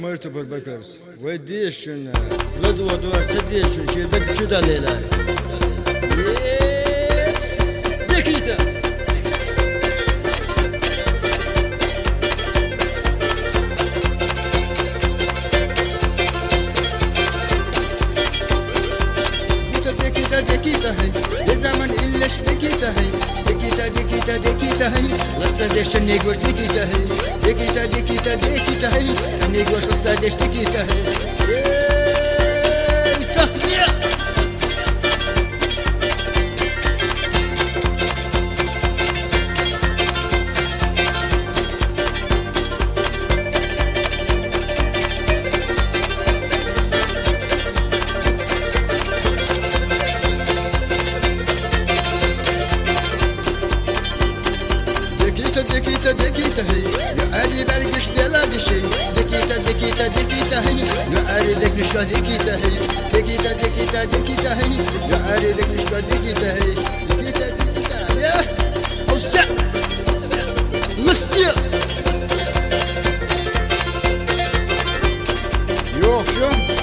Можете Барбакарс. Водещина. Ладва дуар цадещин. Чедак чуда лейла. Yes. Никита. دكيتا هي لزمن إلاش دكيتا هي دكيتا هي لسه ديش النيجوش دكيتا هي دكيتا هي النيجوش لسه ديش دكيتا هي تهنئة دكيتا هي يا أري برقش دلا بشي دكيتا هي يا أري دكش دكيتا هي دكيتا هي يا أري دكش دكيتا هي دكيتا يا وسع مستيا Yok şu.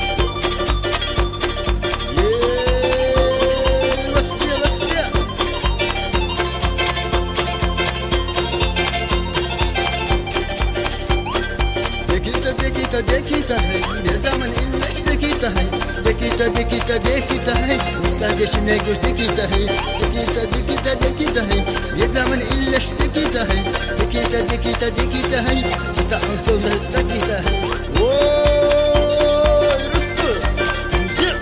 دكيتا هي يا زمن إلاش دكيتا هي دكيتا هي مستهدش نيجوش دكيتا هي دكيتا هي يا زمن إلاش دكيتا هي دكيتا هي ستا أنطول دكيتا هي Oy Rıstı. زر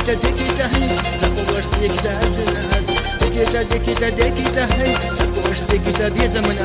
دكيتا هي سقوش دكيتا هي سقوش دكيتا بيزمن